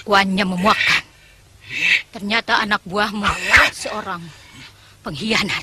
Pengakuannya memuakkan. Ternyata anak buahmu seorang pengkhianat.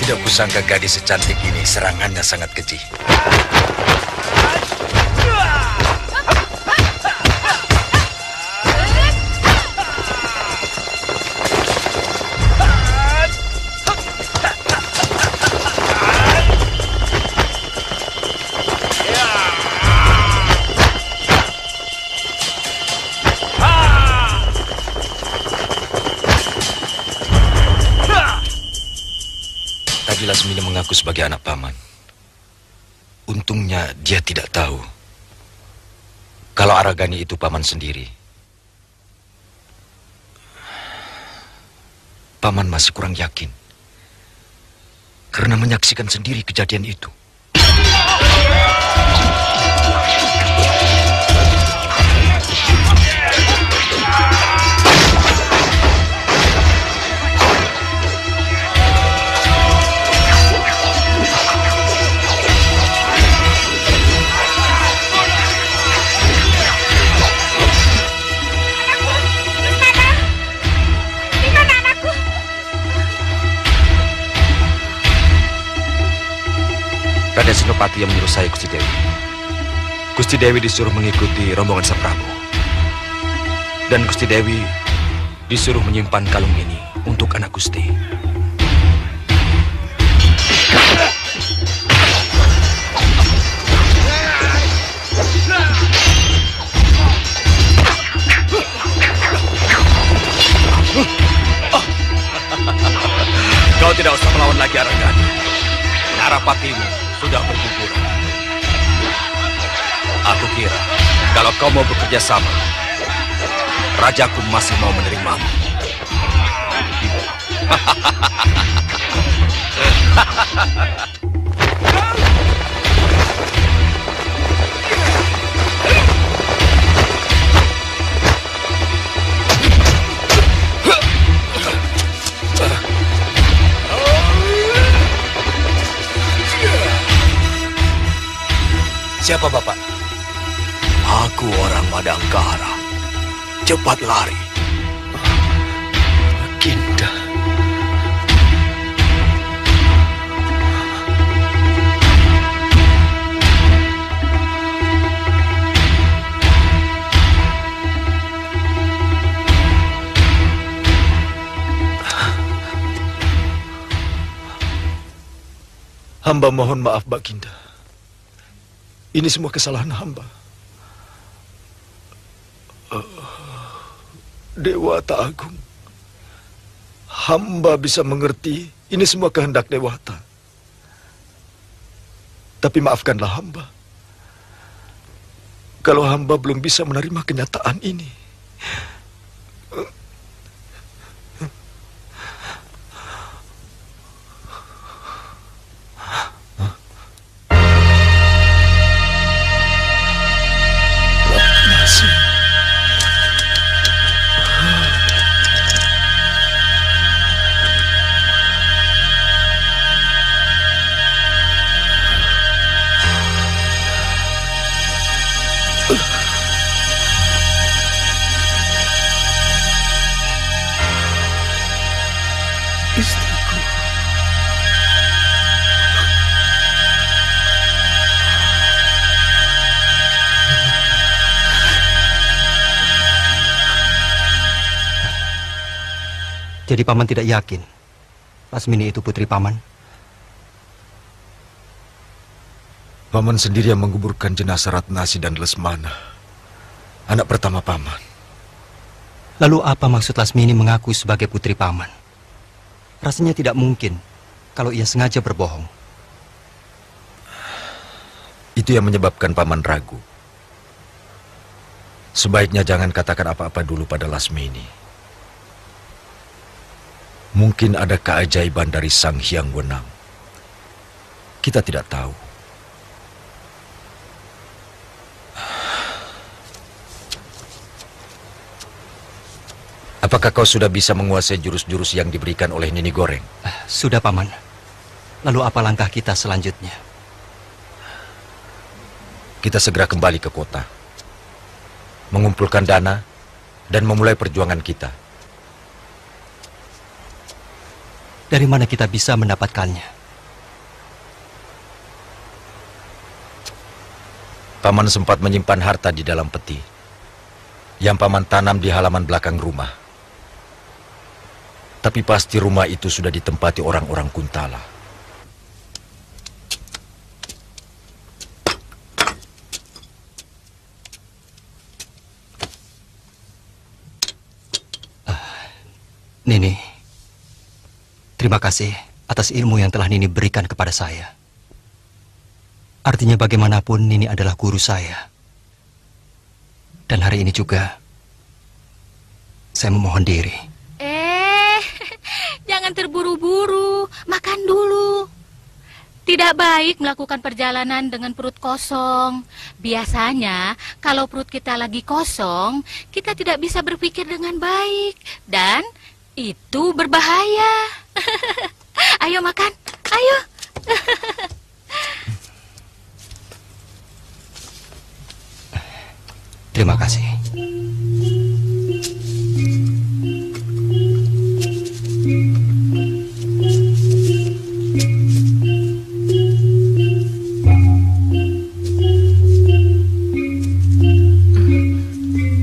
Tidak kusangka gadis secantik ini serangannya sangat keji. Lasmini mengaku sebagai anak paman. Untungnya dia tidak tahu kalau Aragani itu paman sendiri. Paman masih kurang yakin karena menyaksikan sendiri kejadian itu. Raden Senopati yang menyuruh saya, Gusti Dewi. Gusti Dewi disuruh mengikuti rombongan Sang Prabu. Dan Gusti Dewi disuruh menyimpan kalung ini untuk anak Gusti. Kau tidak usah melawan lagi, Aragani. Narapatimu sudah berguguran. Aku kira kalau kau mau bekerja sama, rajaku masih mau menerimamu. Siapa Bapak? Aku orang Madangkara. Cepat lari. Baginda. Hamba mohon maaf, Baginda. Ini semua kesalahan hamba. Dewata Agung, hamba bisa mengerti ini semua kehendak Dewata. Tapi maafkanlah hamba. Kalau hamba belum bisa menerima kenyataan ini. Jadi Paman tidak yakin Lasmini itu putri Paman? Paman sendiri yang menguburkan jenazah Ratnasi dan Lesmana, anak pertama Paman. Lalu apa maksud Lasmini mengaku sebagai putri Paman? Rasanya tidak mungkin kalau ia sengaja berbohong. Itu yang menyebabkan Paman ragu. Sebaiknya jangan katakan apa-apa dulu pada Lasmini. Mungkin ada keajaiban dari Sang Hyang Wenang. Kita tidak tahu. Apakah kau sudah bisa menguasai jurus-jurus yang diberikan oleh Nini Goreng? Sudah, Paman. Lalu apa langkah kita selanjutnya? Kita segera kembali ke kota, mengumpulkan dana, dan memulai perjuangan kita. Dari mana kita bisa mendapatkannya? Paman sempat menyimpan harta di dalam peti yang Paman tanam di halaman belakang rumah. Tapi pasti rumah itu sudah ditempati orang-orang Kuntala. Nini, terima kasih atas ilmu yang telah Nini berikan kepada saya. Artinya bagaimanapun Nini adalah guru saya. Dan hari ini juga, saya memohon diri. Jangan terburu-buru, makan dulu. Tidak baik melakukan perjalanan dengan perut kosong. Biasanya, kalau perut kita lagi kosong, kita tidak bisa berpikir dengan baik. Dan itu berbahaya. Ayo makan, ayo. Terima kasih.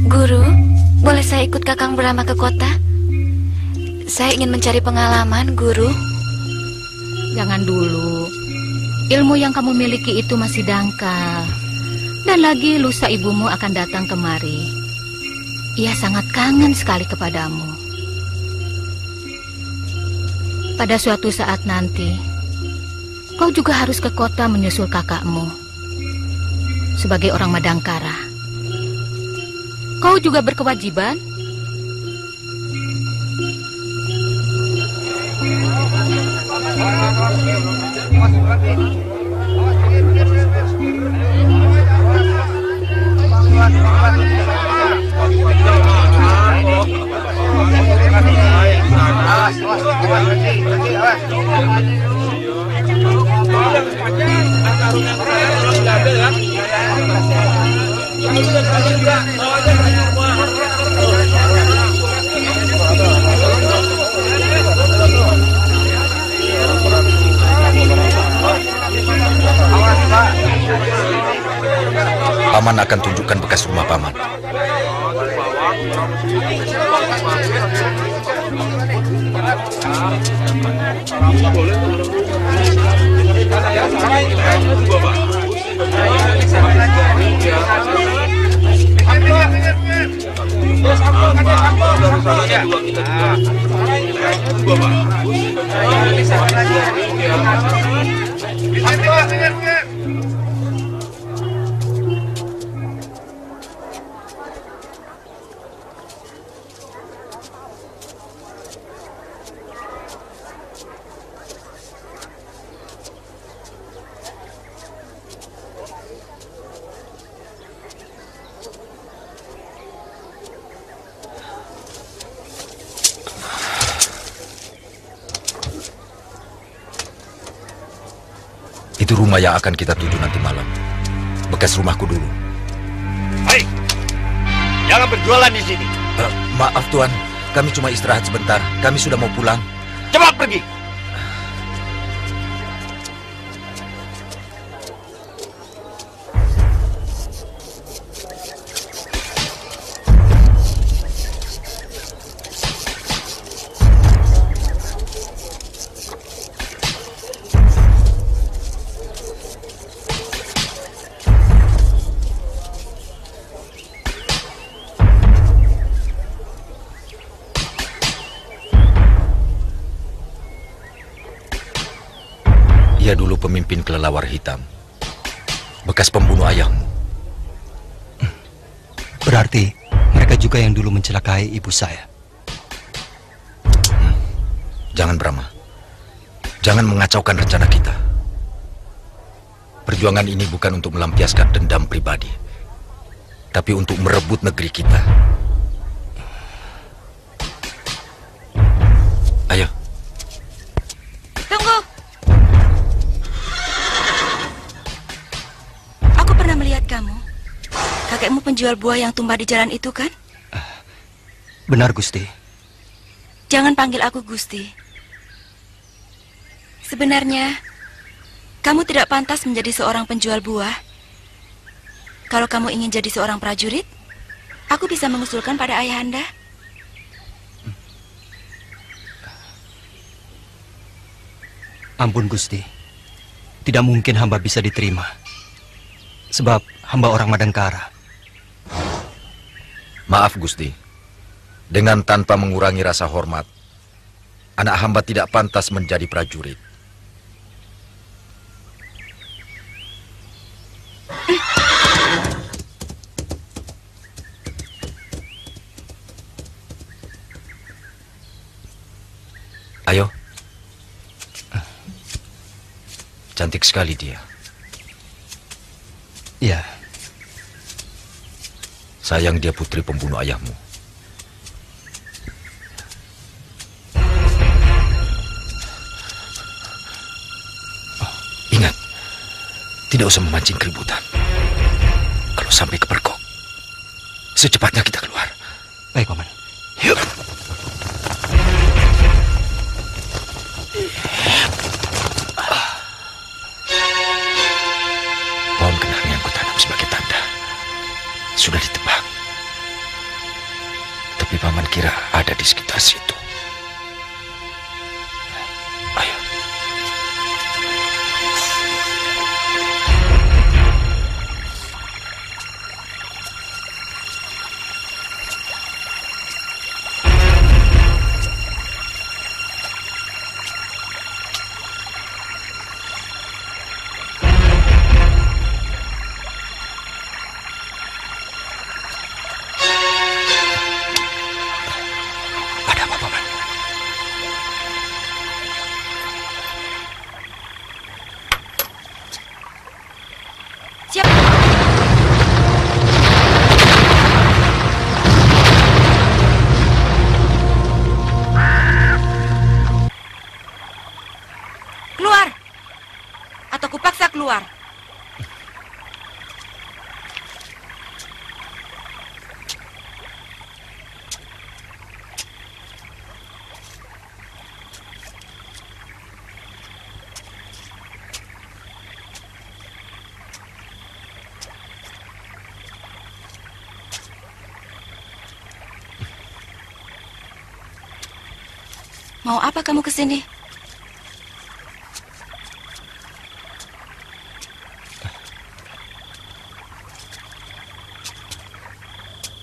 Guru, boleh saya ikut Kakang Brahma ke kota? Saya ingin mencari pengalaman, Guru. Jangan dulu. Ilmu yang kamu miliki itu masih dangkal. Dan lagi lusa ibumu akan datang kemari. Ia sangat kangen sekali kepadamu. Pada suatu saat nanti, kau juga harus ke kota menyusul kakakmu. Sebagai orang Madangkara, kau juga berkewajiban. Paman akan tunjukkan bekas rumah Paman. Itu rumah yang akan kita tuju nanti malam. Bekas rumahku dulu. Hei, jangan berjualan di sini. Maaf Tuan, kami cuma istirahat sebentar. Kami sudah mau pulang. Cepat pergi. Ia dulu pemimpin kelelawar hitam, bekas pembunuh ayahmu. Berarti mereka juga yang dulu mencelakai ibu saya. Jangan, Brahma. Jangan mengacaukan rencana kita. Perjuangan ini bukan untuk melampiaskan dendam pribadi, tapi untuk merebut negeri kita. Ayo. Tunggu. Aku pernah melihat kamu. Kakekmu penjual buah yang tumbah di jalan itu, kan? Benar, Gusti. Jangan panggil aku Gusti. Sebenarnya, kamu tidak pantas menjadi seorang penjual buah. Kalau kamu ingin jadi seorang prajurit, aku bisa mengusulkan pada ayahanda. Ampun, Gusti. Tidak mungkin hamba bisa diterima. Sebab hamba orang Madangkara. Maaf, Gusti. Dengan tanpa mengurangi rasa hormat, anak hamba tidak pantas menjadi prajurit. Ayo. Cantik sekali dia. Ya. Sayang dia putri pembunuh ayahmu. Ingat, tidak usah memancing keributan. Kalau sampai kepergok, secepatnya kita keluar. Baik, Paman. Yuk. Pohon kenang yang kutanam sebagai tanda sudah ditebang. Tapi Paman kira ada di sekitar situ. Ayo. Ada apa, Paman? Siap. Keluar. Atau kupaksa keluar. Mau apa kamu kesini?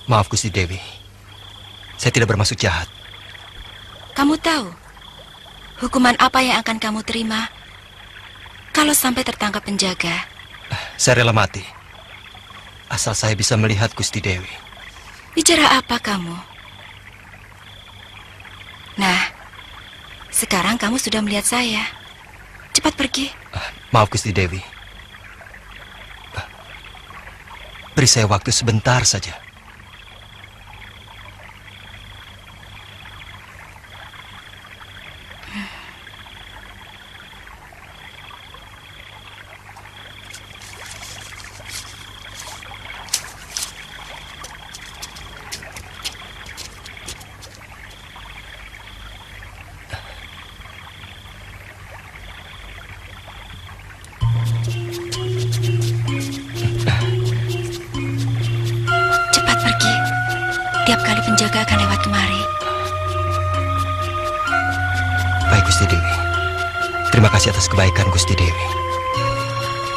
Maaf, Gusti Dewi. Saya tidak bermaksud jahat. Kamu tahu hukuman apa yang akan kamu terima kalau sampai tertangkap penjaga? Saya rela mati. Asal saya bisa melihat Gusti Dewi. Bicara apa kamu? Nah, sekarang kamu sudah melihat saya. Cepat pergi. Maaf, Gusti Dewi. Beri saya waktu sebentar saja. Cepat pergi. Tiap kali penjaga akan lewat kemari. Baik, Gusti Dewi. Terima kasih atas kebaikan, Gusti Dewi.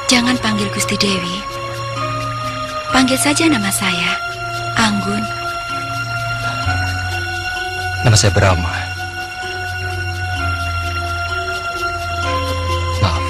Jangan panggil Gusti Dewi. Panggil saja nama saya, Anggun. Nama saya Brahma. Maaf.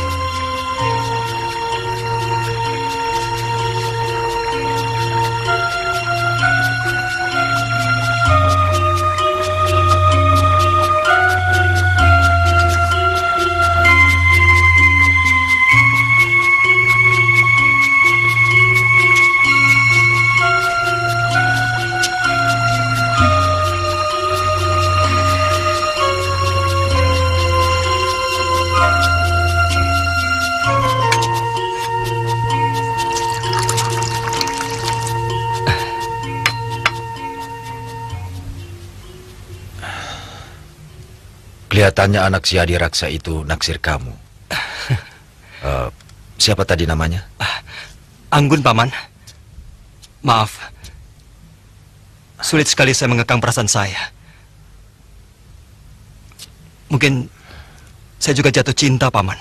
Kelihatannya anak si Adi Raksa itu naksir kamu. Siapa tadi namanya? Anggun, Paman. Maaf. Sulit sekali saya mengekang perasaan saya. Mungkin saya juga jatuh cinta, Paman.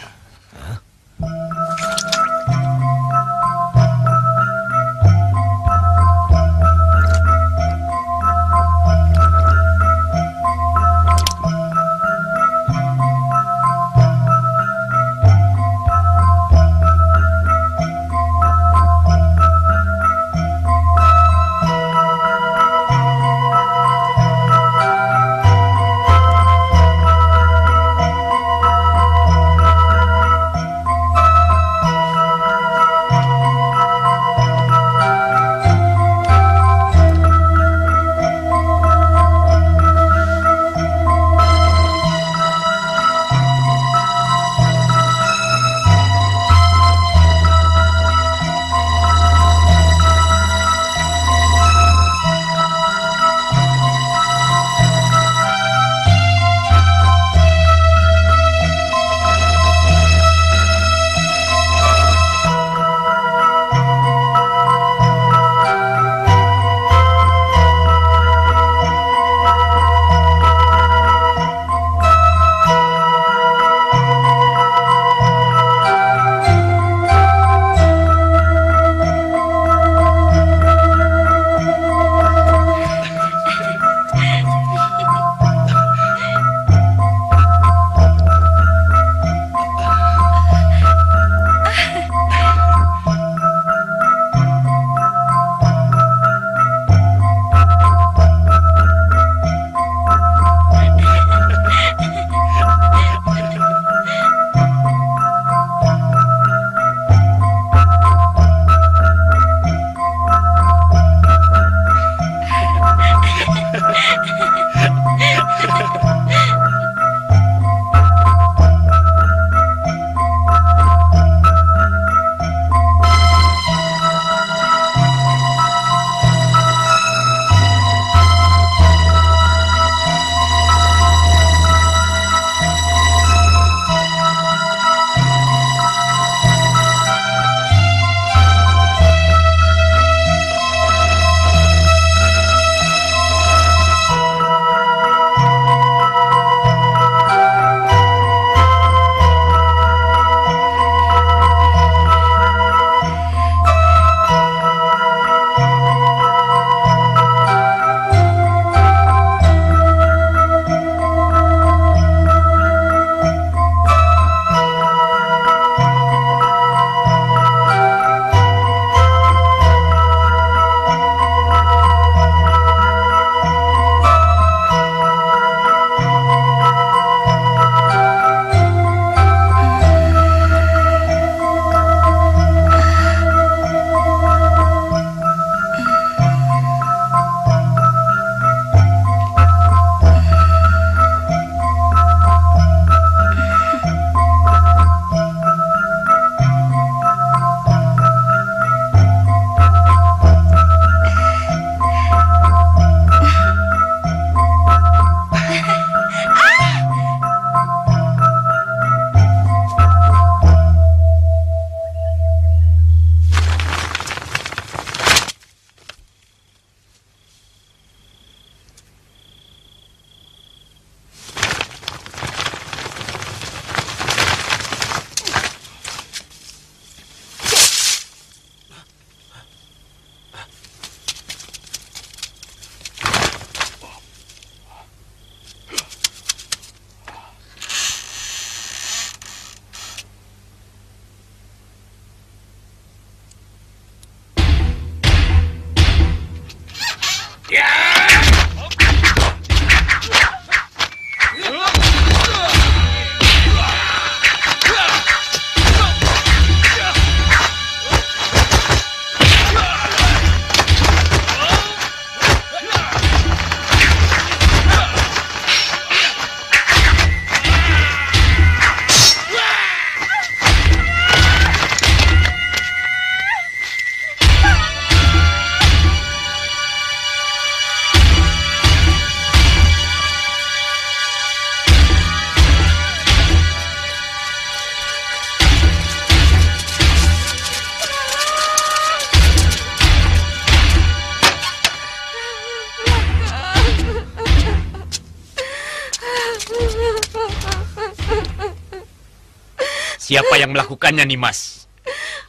Siapa yang melakukannya, Nimas?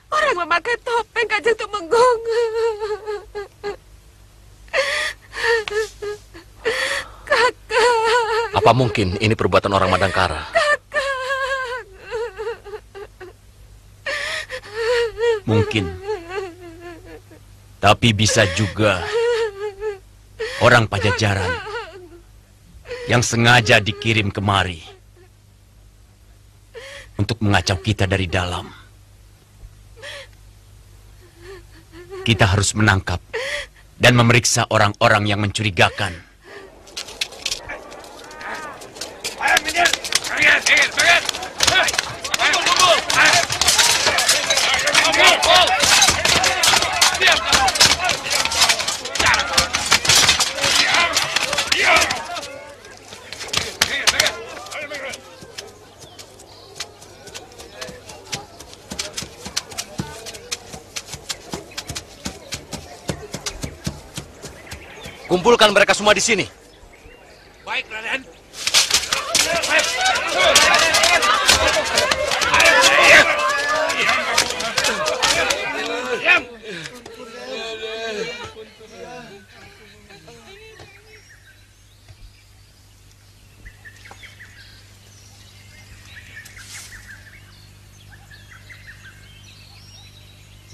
Orang memakai topeng Kanjeng Tumenggung. Kakang. Apa mungkin ini perbuatan orang Madangkara? Mungkin. Tapi bisa juga orang Pajajaran yang sengaja dikirim kemari untuk mengacau kita dari dalam. Kita harus menangkap dan memeriksa orang-orang yang mencurigakan. Kumpulkan mereka semua di sini. Baik, Raden.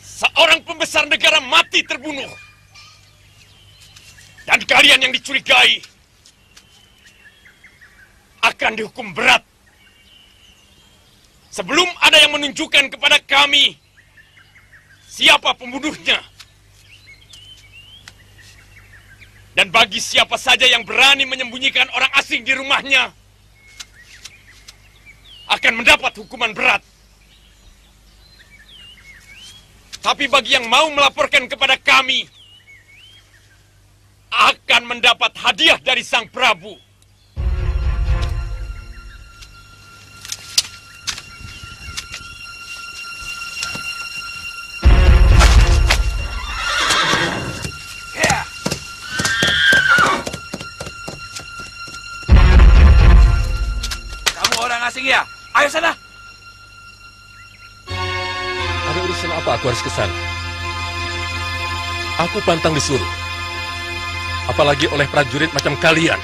Seorang pembesar negara mati terbunuh. Dan kalian yang dicurigai akan dihukum berat. Sebelum ada yang menunjukkan kepada kami siapa pembunuhnya. Dan bagi siapa saja yang berani menyembunyikan orang asing di rumahnya akan mendapat hukuman berat. Tapi bagi yang mau melaporkan kepada kami akan mendapat hadiah dari Sang Prabu. Kamu orang asing ya? Ayo sana. Ada urusan apa aku harus ke sana? Aku pantang disuruh. Apalagi oleh prajurit macam kalian.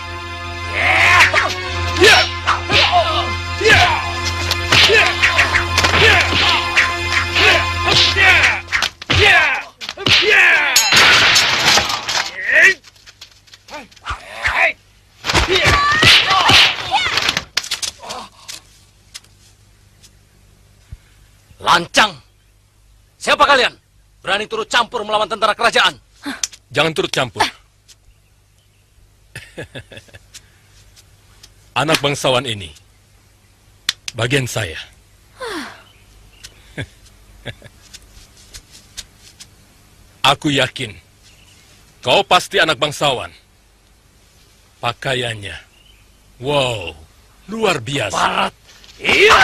Lancang! Siapa kalian? Berani turut campur melawan tentara kerajaan? Jangan turut campur. Anak bangsawan ini bagian saya. Aku yakin kau pasti anak bangsawan. Pakaiannya, wow, luar biasa. Barat. Iya.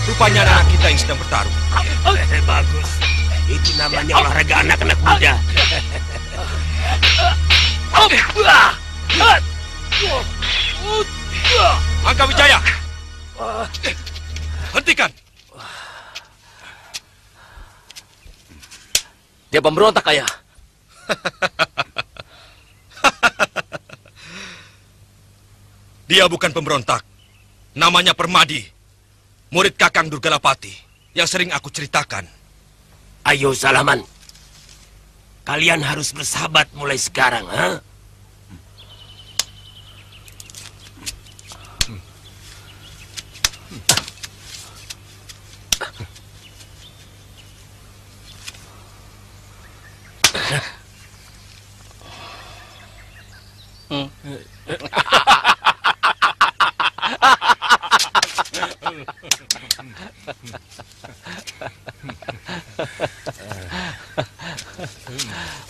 Rupanya anak kita yang sedang bertarung. Bagus. Itu namanya olahraga anak-anak muda. Angka Wijaya, hentikan. Dia pemberontak, Ayah. Dia bukan pemberontak. Namanya Permadi, murid Kakang Durgalapati yang sering aku ceritakan. Ayo Salaman, kalian harus bersahabat mulai sekarang, ha?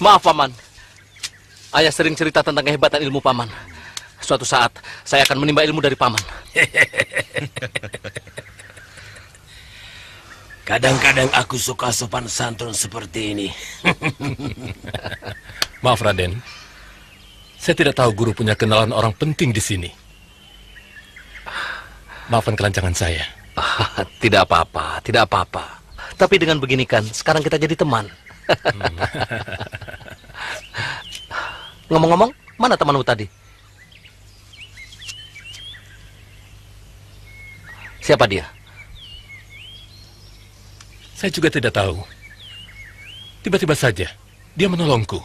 Maaf, Paman. Ayah sering cerita tentang kehebatan ilmu Paman. Suatu saat, saya akan menimba ilmu dari Paman. Kadang-kadang aku suka sopan santun seperti ini. Maaf, Raden. Saya tidak tahu guru punya kenalan orang penting di sini. Maafkan kelancangan saya. Tidak apa-apa, tidak apa-apa. Tapi dengan begini kan, sekarang kita jadi teman. Ngomong-ngomong, mana temanmu tadi? Siapa dia? Saya juga tidak tahu. Tiba-tiba saja, dia menolongku.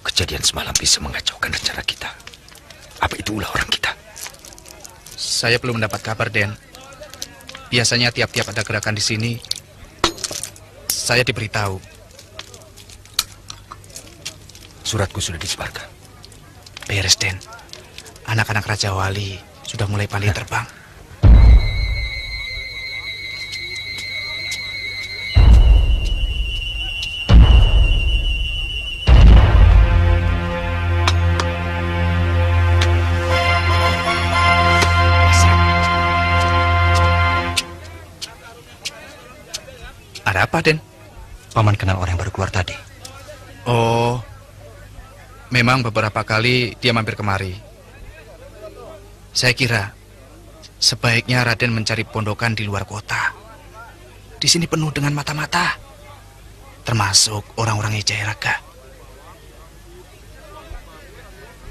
Kejadian semalam bisa mengacaukan rencana kita. Apa itu ulah orang kita? Saya belum mendapat kabar, Den. Biasanya tiap-tiap ada gerakan di sini, saya diberitahu. Suratku sudah disebarkan. Beres, Den. Anak-anak Raja Wali sudah mulai pandai terbang. Ada apa, Den? Paman kenal orang yang baru keluar tadi. Oh, memang beberapa kali dia mampir kemari. Saya kira sebaiknya Raden mencari pondokan di luar kota. Di sini penuh dengan mata-mata, termasuk orang-orang Jayaraga.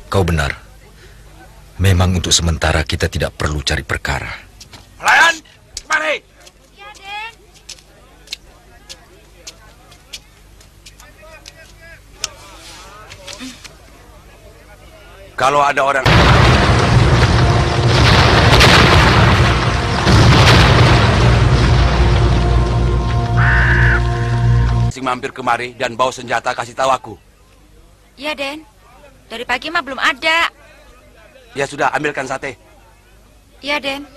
Kau benar. Memang untuk sementara kita tidak perlu cari perkara. Pelayan, kemari! Kalau ada orang sing mampir kemari dan bawa senjata, kasih tahu aku. Ya, Den. Dari pagi mah belum ada. Ya sudah, ambilkan sate. Ya, Den.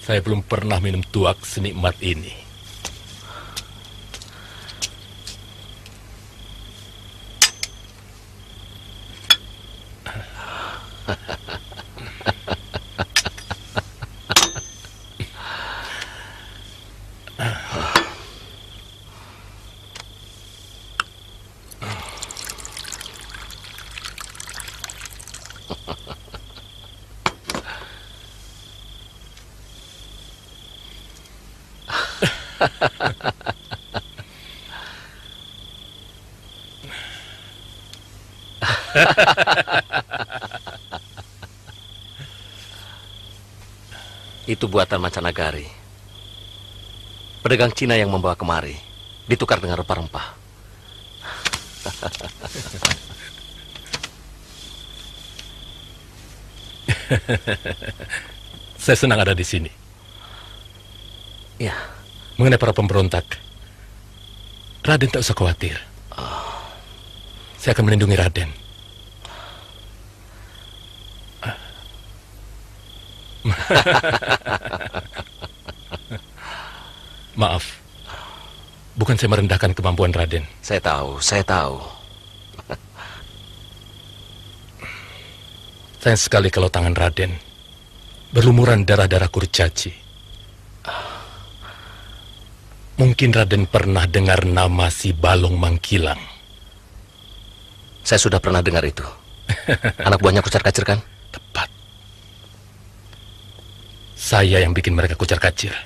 Saya belum pernah minum tuak senikmat ini. Itu buatan mancanagari. Pedagang Cina yang membawa kemari, ditukar dengan rempah-rempah. Saya senang ada di sini. Ya. Mengenai para pemberontak, Raden tak usah khawatir. Saya akan melindungi Raden. Maaf, bukan saya merendahkan kemampuan Raden. Saya tahu, saya tahu. Sayang sekali kalau tangan Raden berlumuran darah-darah kurcaci. Mungkin Raden pernah dengar nama si Balong Mangkilang. Saya sudah pernah dengar itu. Anak buahnya kucar-kacir kan? Tepat. Saya yang bikin mereka kucar-kacir.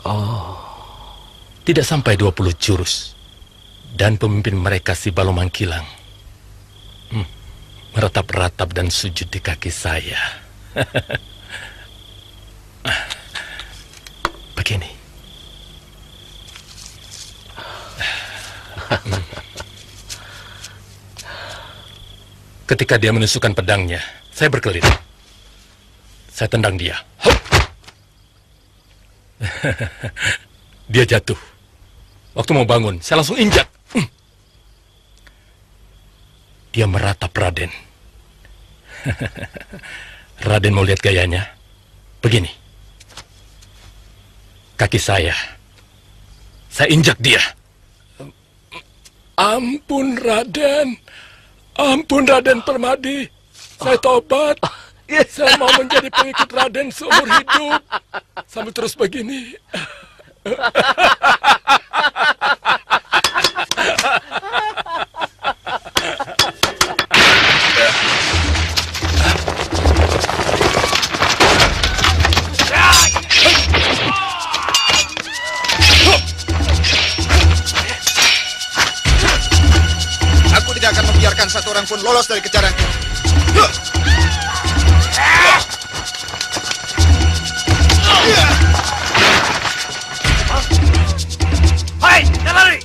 Oh. Tidak sampai 20 jurus. Dan pemimpin mereka si Balong Mangkilang meratap-ratap dan sujud di kaki saya. Begini. Ketika dia menusukkan pedangnya, saya berkelit. Saya tendang dia. Dia jatuh. Waktu mau bangun, saya langsung injak. Dia meratap Raden. Raden mau lihat gayanya? Begini. Kaki saya injak dia. Ampun Raden. Ampun Raden Permadi. Saya tobat. Saya mau menjadi pengikut Raden seumur hidup. Sambil terus begini. Aku tidak akan membiarkan satu orang pun lolos dari kejaranku. Hai, jangan lari!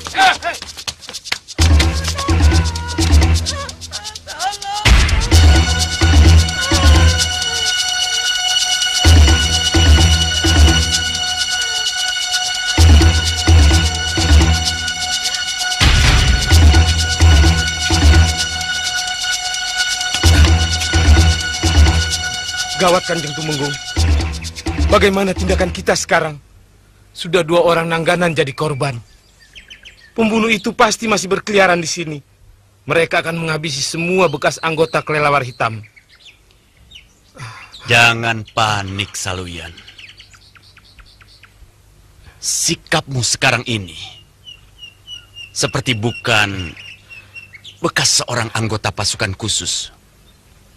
Gawat Kanjeng Tumenggung. Bagaimana tindakan kita sekarang? Sudah 2 orang Nangganan jadi korban. Pembunuh itu pasti masih berkeliaran di sini. Mereka akan menghabisi semua bekas anggota Kelelawar Hitam. Jangan panik, Saluyan. Sikapmu sekarang ini seperti bukan bekas seorang anggota pasukan khusus.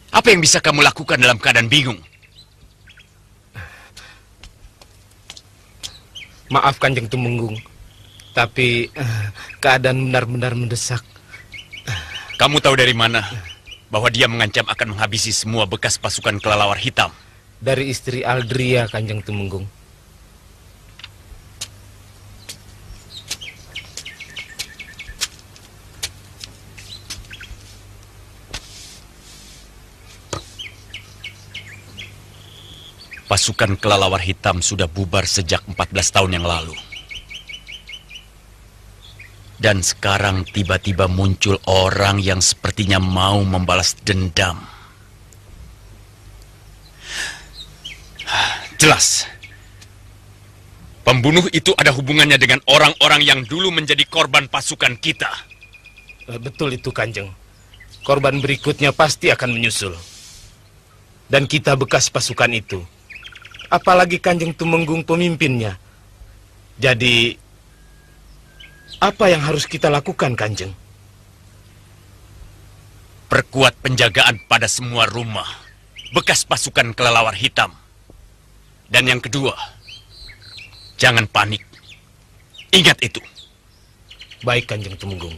Apa yang bisa kamu lakukan dalam keadaan bingung? Maaf Kanjeng Tumenggung, tapi keadaan benar-benar mendesak. Kamu tahu dari mana bahwa dia mengancam akan menghabisi semua bekas pasukan Kelelawar Hitam? Dari istri Aldria, Kanjeng Tumenggung. Pasukan Kelelawar Hitam sudah bubar sejak 14 tahun yang lalu. Dan sekarang tiba-tiba muncul orang yang sepertinya mau membalas dendam. Jelas. Pembunuh itu ada hubungannya dengan orang-orang yang dulu menjadi korban pasukan kita. Betul itu, Kanjeng. Korban berikutnya pasti akan menyusul. Dan kita bekas pasukan itu. Apalagi Kanjeng Tumenggung pemimpinnya. Jadi, apa yang harus kita lakukan, Kanjeng? Perkuat penjagaan pada semua rumah bekas pasukan Kelelawar Hitam. Dan yang kedua, jangan panik. Ingat itu. Baik, Kanjeng Tumenggung.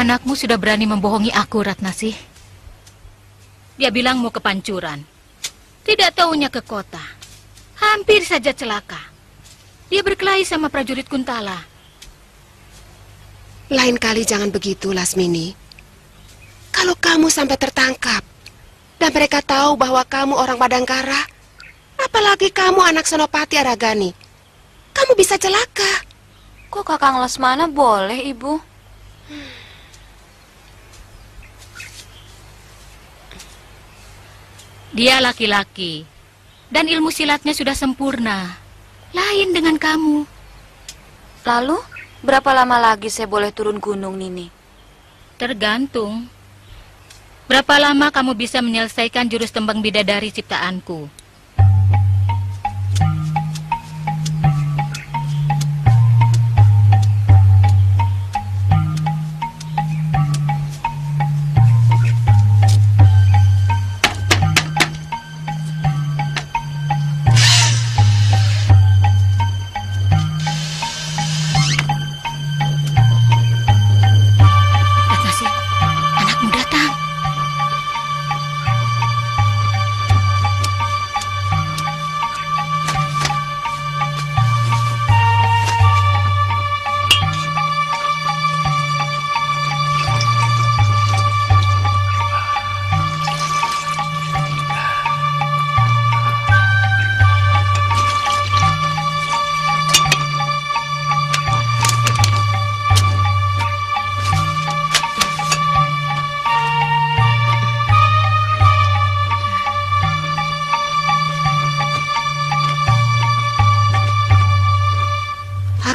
Anakmu sudah berani membohongi aku, Ratnasih. Dia bilang mau ke Pancuran. Tidak taunya ke kota. Hampir saja celaka. Dia berkelahi sama prajurit Kuntala. Lain kali jangan begitu, Lasmini. Kalau kamu sampai tertangkap, dan mereka tahu bahwa kamu orang Padangkara, apalagi kamu anak Senopati Aragani, kamu bisa celaka. Kok Kakang Lesmana boleh, Ibu? Dia laki-laki, dan ilmu silatnya sudah sempurna. Lain dengan kamu. Lalu, berapa lama lagi saya boleh turun gunung, Nini? Tergantung. Berapa lama kamu bisa menyelesaikan jurus tembang bidadari ciptaanku?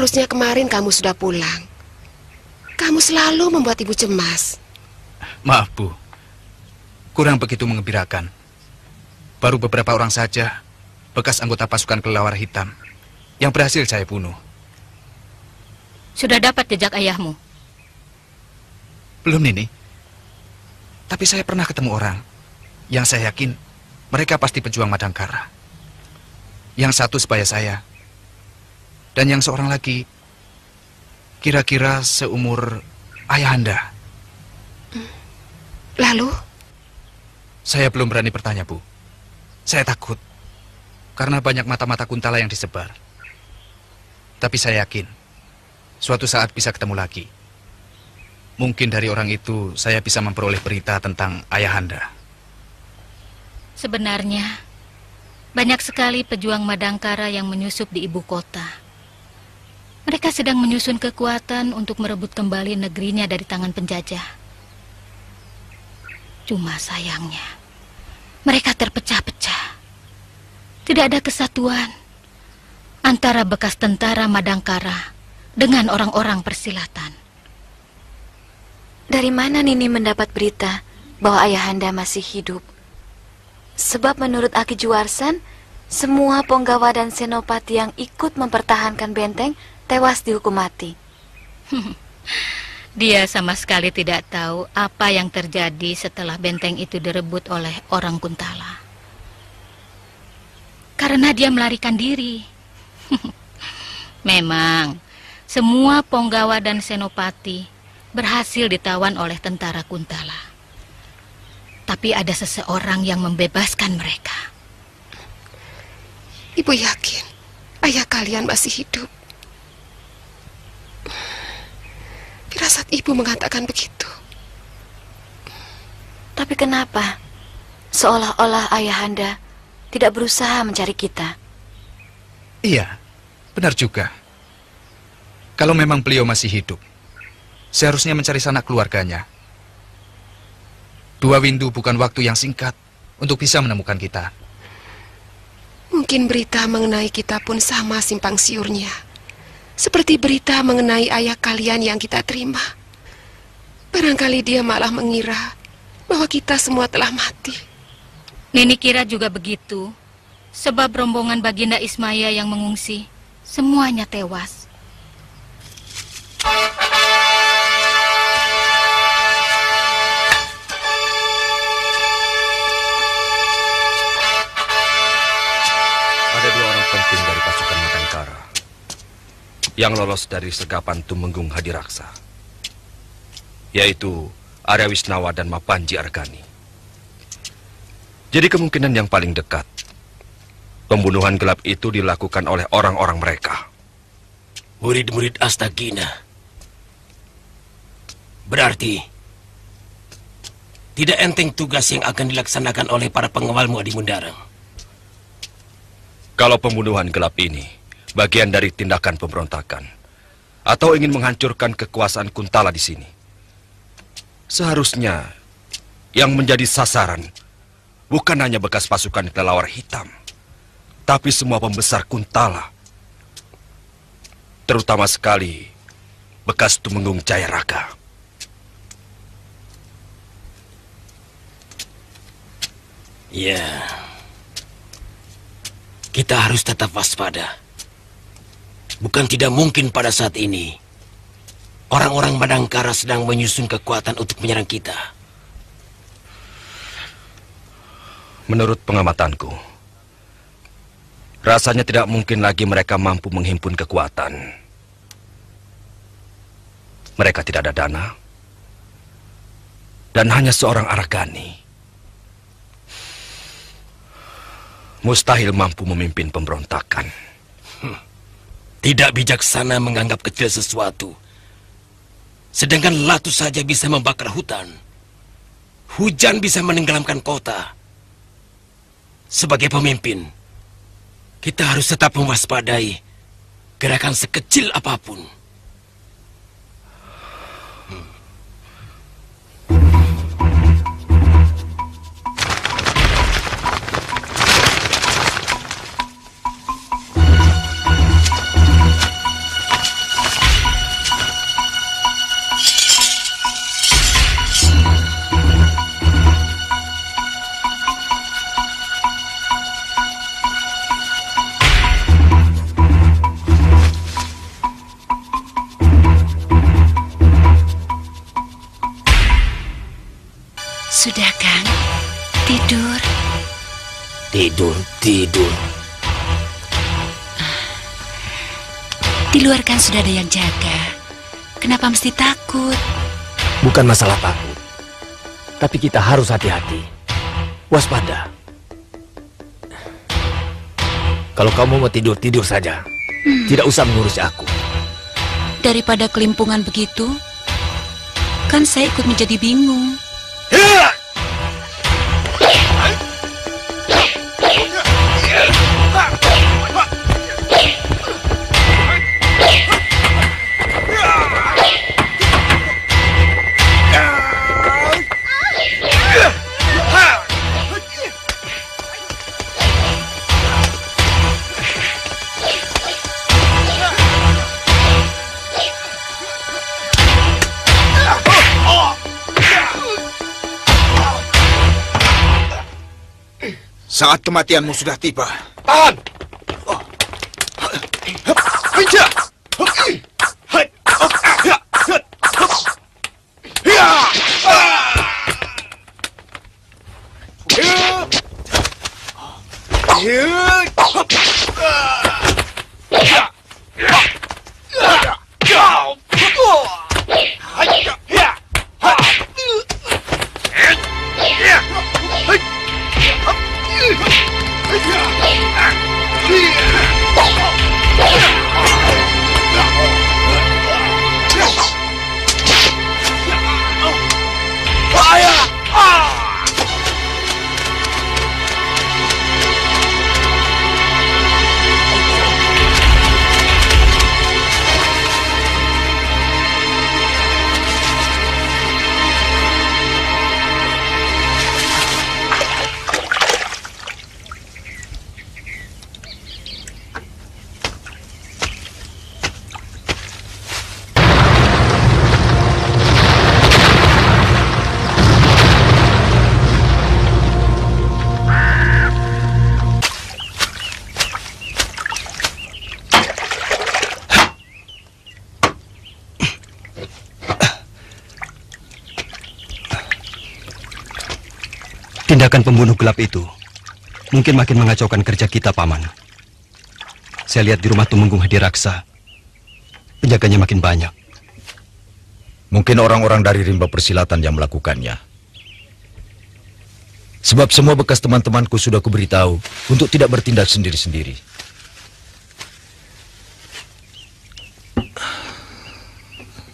Seharusnya kemarin kamu sudah pulang. Kamu selalu membuat ibu cemas. Maaf, Bu. Kurang begitu mengembirakan. Baru beberapa orang saja bekas anggota pasukan kelelawar hitam yang berhasil saya bunuh. Sudah dapat jejak ayahmu? Belum, Nini. Tapi saya pernah ketemu orang yang saya yakin mereka pasti pejuang Madangkara. Yang satu sebaya saya, dan yang seorang lagi kira-kira seumur Ayahanda. Lalu? Saya belum berani bertanya, Bu. Saya takut karena banyak mata-mata Kuntala yang disebar. Tapi saya yakin suatu saat bisa ketemu lagi. Mungkin dari orang itu saya bisa memperoleh berita tentang Ayahanda. Sebenarnya banyak sekali pejuang Madangkara yang menyusup di ibu kota. Mereka sedang menyusun kekuatan untuk merebut kembali negerinya dari tangan penjajah. Cuma sayangnya, mereka terpecah-pecah. Tidak ada kesatuan antara bekas tentara Madangkara dengan orang-orang persilatan. Dari mana Nini mendapat berita bahwa Ayahanda masih hidup? Sebab menurut Aki Juarsan, semua Ponggawa dan Senopati yang ikut mempertahankan benteng tewas dihukum mati. Dia sama sekali tidak tahu apa yang terjadi setelah benteng itu direbut oleh orang Kuntala. Karena dia melarikan diri. Memang, semua Ponggawa dan Senopati berhasil ditawan oleh tentara Kuntala. Tapi ada seseorang yang membebaskan mereka. Ibu yakin ayah kalian masih hidup? Firasat ibu mengatakan begitu. Tapi kenapa? Seolah-olah Ayahanda tidak berusaha mencari kita. Iya, benar juga. Kalau memang beliau masih hidup, seharusnya mencari sanak keluarganya. 2 windu bukan waktu yang singkat untuk bisa menemukan kita. Mungkin berita mengenai kita pun sama simpang siurnya. Seperti berita mengenai ayah kalian yang kita terima. Barangkali dia malah mengira bahwa kita semua telah mati. Nini kira juga begitu. Sebab rombongan Baginda Ismaya yang mengungsi, semuanya tewas. Ada 2 orang penting dari pasukan Madangkara yang lolos dari sergapan Tumenggung Hadiraksa, yaitu Arya Wisnawa dan Mapanji Argani. Jadi kemungkinan yang paling dekat, pembunuhan gelap itu dilakukan oleh orang-orang mereka. Murid-murid Astagina. Berarti tidak enteng tugas yang akan dilaksanakan oleh para pengawalmu Adi Mundarang. Kalau pembunuhan gelap ini bagian dari tindakan pemberontakan atau ingin menghancurkan kekuasaan Kuntala di sini, seharusnya yang menjadi sasaran bukan hanya bekas pasukan kelelawar hitam, tapi semua pembesar Kuntala, terutama sekali bekas Tumenggung Jayaraga. Ya, kita harus tetap waspada. Bukan tidak mungkin pada saat ini orang-orang Madangkara sedang menyusun kekuatan untuk menyerang kita. Menurut pengamatanku, rasanya tidak mungkin lagi mereka mampu menghimpun kekuatan. Mereka tidak ada dana, dan hanya seorang Aragani. Mustahil mampu memimpin pemberontakan. Tidak bijaksana menganggap kecil sesuatu. Sedangkan Latu saja bisa membakar hutan. Hujan bisa menenggelamkan kota. Sebagai pemimpin, kita harus tetap mewaspadai gerakan sekecil apapun. tidur. Di luar kan sudah ada yang jaga. Kenapa mesti takut? Bukan masalah takut. Tapi kita harus hati-hati. Waspada. Kalau kamu mau tidur, tidur saja. Tidak usah mengurusi aku. Daripada kelimpungan begitu, kan saya ikut menjadi bingung. Saat kematianmu sudah tiba. Tahan! Tindakan pembunuh gelap itu mungkin makin mengacaukan kerja kita, Paman. Saya lihat di rumah Tumenggung Hadiraksa, penjaganya makin banyak. Mungkin orang-orang dari rimba persilatan yang melakukannya. Sebab semua bekas teman-temanku sudah kuberitahu untuk tidak bertindak sendiri-sendiri.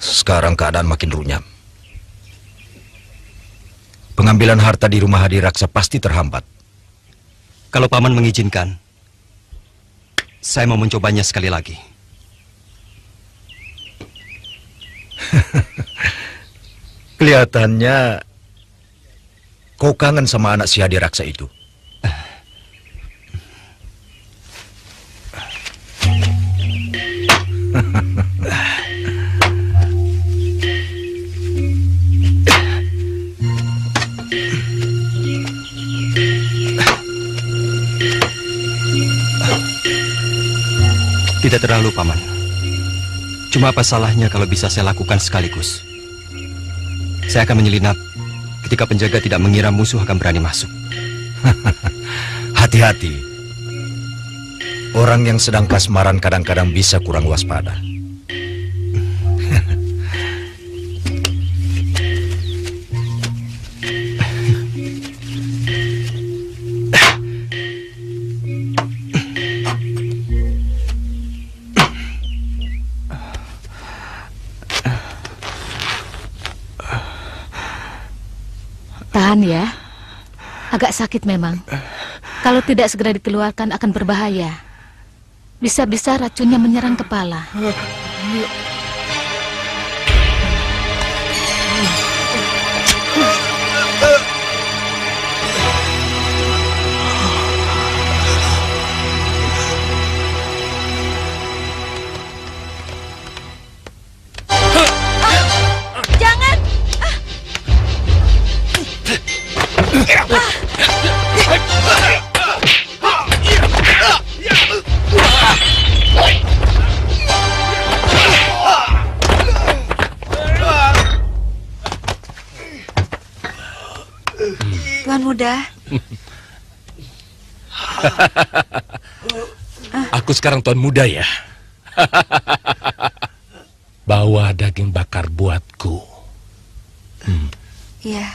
Sekarang keadaan makin runyam. Pengambilan harta di rumah Hadiraksa pasti terhambat. Kalau Paman mengizinkan, saya mau mencobanya sekali lagi. Kelihatannya kau kangen sama anak si Hadiraksa itu. Tidak terlalu, Paman. Cuma apa salahnya kalau bisa saya lakukan sekaligus? Saya akan menyelinap ketika penjaga tidak mengira musuh akan berani masuk. Hati-hati. Orang yang sedang kasmaran kadang-kadang bisa kurang waspada. Tahan ya. Agak sakit memang. Kalau tidak segera dikeluarkan akan berbahaya. Bisa-bisa racunnya menyerang kepala. Jangan! Tuan Muda, Aku sekarang tuan muda ya. Bawa daging bakar buatku. Iya.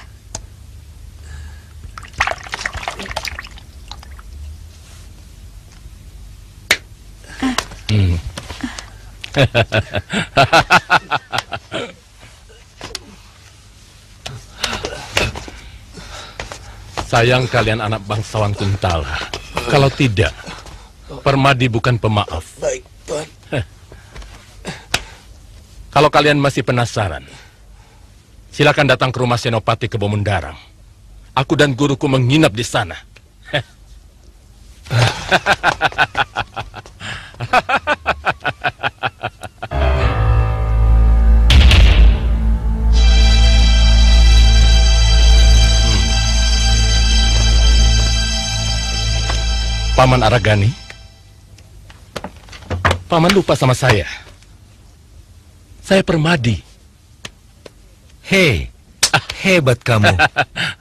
Sayang kalian anak bangsawan Kuntala. Kalau tidak, Permadi bukan pemaaf. Baik, Tuan. Kalau kalian masih penasaran, silakan datang ke rumah Senopati Kebomundarang. Aku dan guruku menginap di sana. Paman Aragani, Paman lupa sama saya. Saya Permadi. Hei, hebat kamu,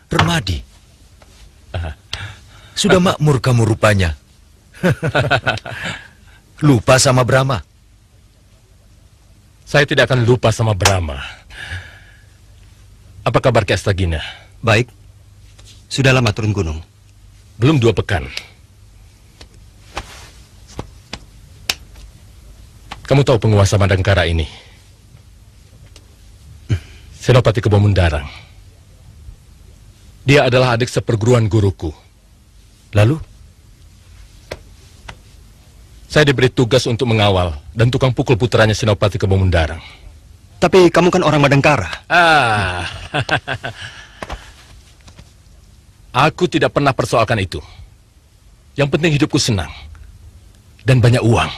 Permadi. Sudah makmur kamu rupanya. Lupa sama Brahma. Saya tidak akan lupa sama Brahma. Apa kabar Ki Astagina? Baik. Sudah lama turun gunung? Belum 2 pekan. Kamu tahu penguasa Madangkara ini? Senopati Kebomundarang. Dia adalah adik seperguruan guruku. Lalu? Saya diberi tugas untuk mengawal dan tukang pukul putranya Senopati Kebomundarang. Tapi kamu kan orang Madangkara. Aku tidak pernah persoalkan itu. Yang penting hidupku senang. Dan banyak uang.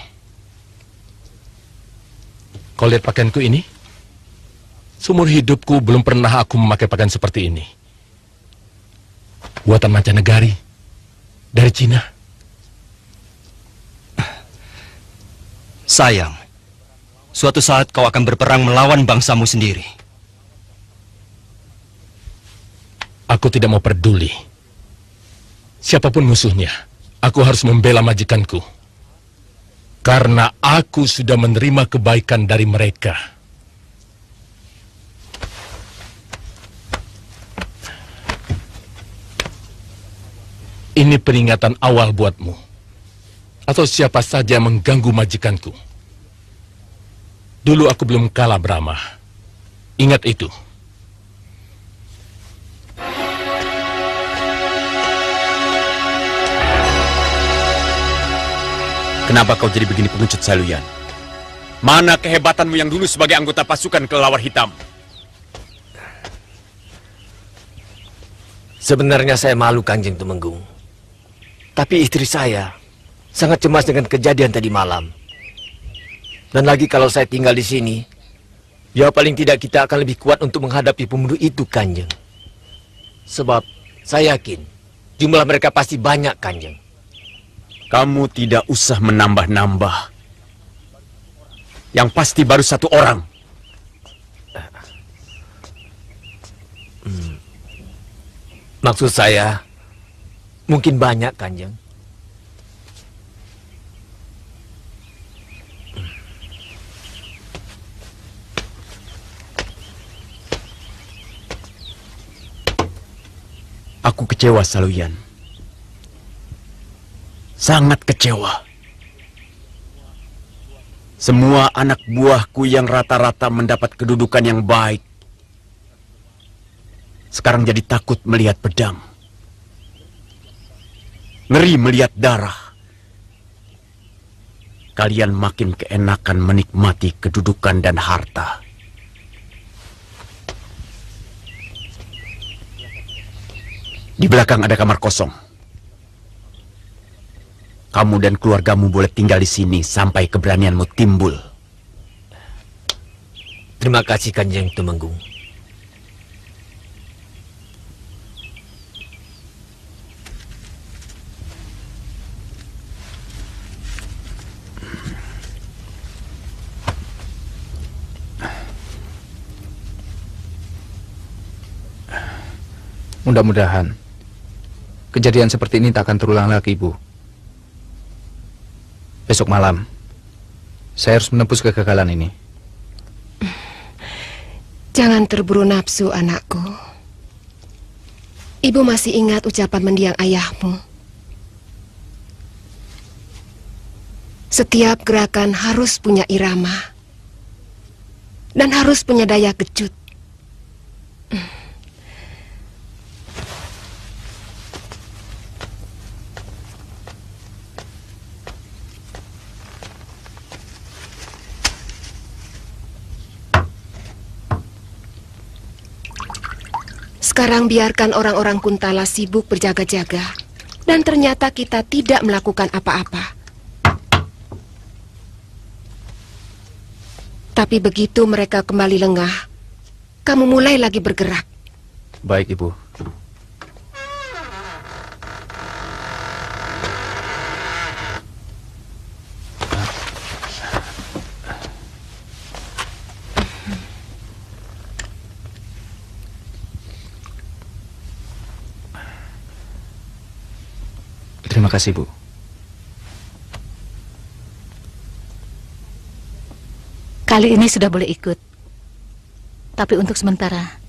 Kau lihat pakaianku ini? Seumur hidupku belum pernah aku memakai pakaian seperti ini. Buatan mancanegari. Dari Cina. Sayang, suatu saat kau akan berperang melawan bangsamu sendiri. Aku tidak mau peduli. Siapapun musuhnya, aku harus membela majikanku. Karena aku sudah menerima kebaikan dari mereka. Ini peringatan awal buatmu. Atau siapa saja yang mengganggu majikanku. Dulu aku belum kalah Brahma. Ingat itu. Kenapa kau jadi begini pengecut, Saluyan? Mana kehebatanmu yang dulu sebagai anggota pasukan kelelawar hitam? Sebenarnya saya malu, Kanjeng Tumenggung. Tapi istri saya sangat cemas dengan kejadian tadi malam. Dan lagi kalau saya tinggal di sini, ya paling tidak kita akan lebih kuat untuk menghadapi pembunuh itu, Kanjeng. Sebab saya yakin jumlah mereka pasti banyak, Kanjeng. Kamu tidak usah menambah-nambah. Yang pasti baru 1 orang. Maksud saya, mungkin banyak, Kanjeng. Aku kecewa, Saluyan. Sangat kecewa. Semua anak buahku yang rata-rata mendapat kedudukan yang baik, sekarang jadi takut melihat pedang. Ngeri melihat darah. Kalian makin keenakan menikmati kedudukan dan harta. Di belakang ada kamar kosong. Kamu dan keluargamu boleh tinggal di sini sampai keberanianmu timbul. Terima kasih, Kanjeng Tumenggung. Mudah-mudahan kejadian seperti ini tak akan terulang lagi, Bu. Besok malam, saya harus menembus kegagalan ini. Jangan terburu nafsu, anakku. Ibu masih ingat ucapan mendiang ayahmu. Setiap gerakan harus punya irama dan harus punya daya kejut. Sekarang biarkan orang-orang Kuntala sibuk berjaga-jaga, dan ternyata kita tidak melakukan apa-apa. Tapi begitu mereka kembali lengah, kamu mulai lagi bergerak. Baik, Ibu. Terima kasih, Bu. Kali ini sudah boleh ikut. Tapi untuk sementara,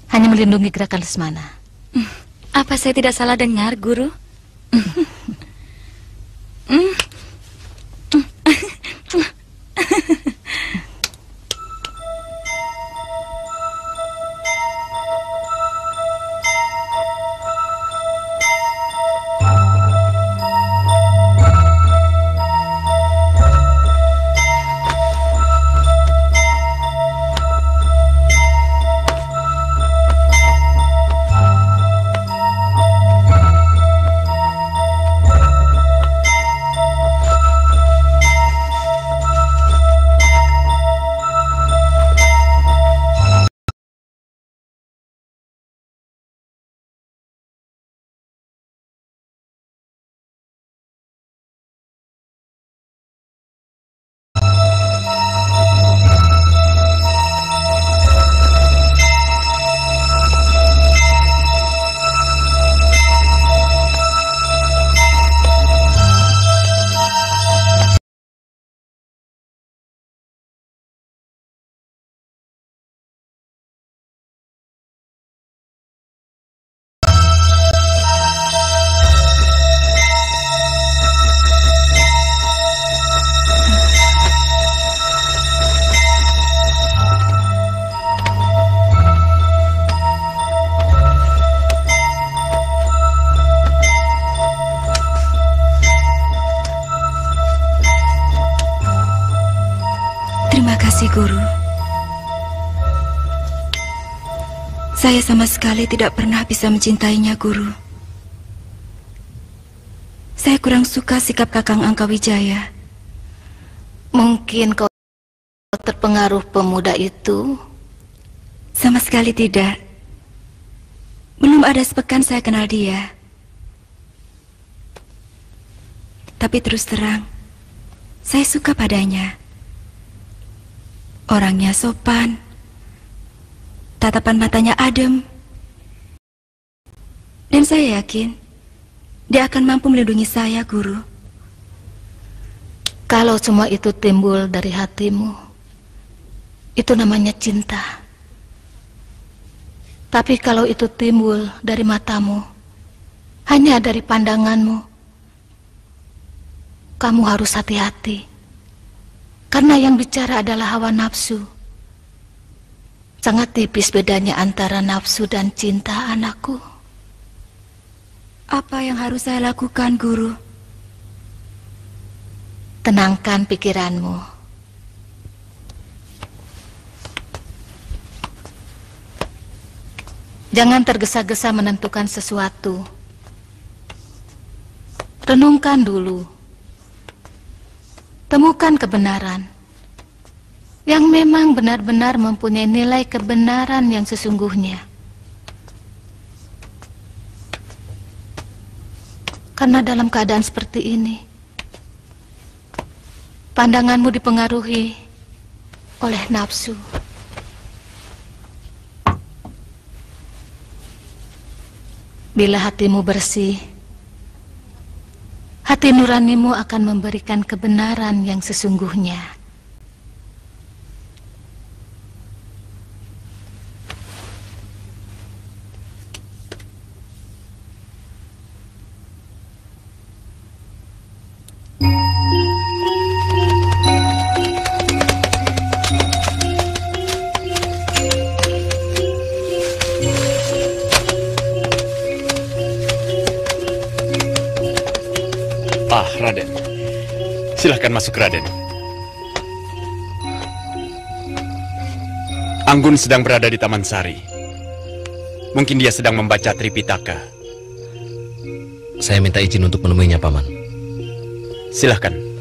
hanya melindungi gerakan Lesmana. Apa saya tidak salah dengar, Guru? Terima kasih, Guru. Saya sama sekali tidak pernah bisa mencintainya, Guru. Saya kurang suka sikap Kakang Angkawijaya. Mungkin kau terpengaruh pemuda itu? Sama sekali tidak. Belum ada sepekan saya kenal dia. Tapi terus terang, saya suka padanya. Orangnya sopan, tatapan matanya adem, dan saya yakin dia akan mampu melindungi saya, Guru. Kalau semua itu timbul dari hatimu, itu namanya cinta. Tapi kalau itu timbul dari matamu, hanya dari pandanganmu, kamu harus hati-hati. Karena yang bicara adalah hawa nafsu. Sangat tipis bedanya antara nafsu dan cinta, anakku. Apa yang harus saya lakukan, Guru? Tenangkan pikiranmu. Jangan tergesa-gesa menentukan sesuatu. Renungkan dulu. Temukan kebenaran yang memang benar-benar mempunyai nilai kebenaran yang sesungguhnya. Karena dalam keadaan seperti ini, pandanganmu dipengaruhi oleh nafsu. Bila hatimu bersih, hati nuranimu akan memberikan kebenaran yang sesungguhnya. Raden, silahkan masuk, Raden. Anggun sedang berada di Taman Sari. Mungkin dia sedang membaca Tripitaka. Saya minta izin untuk menemuinya, Paman. Silahkan.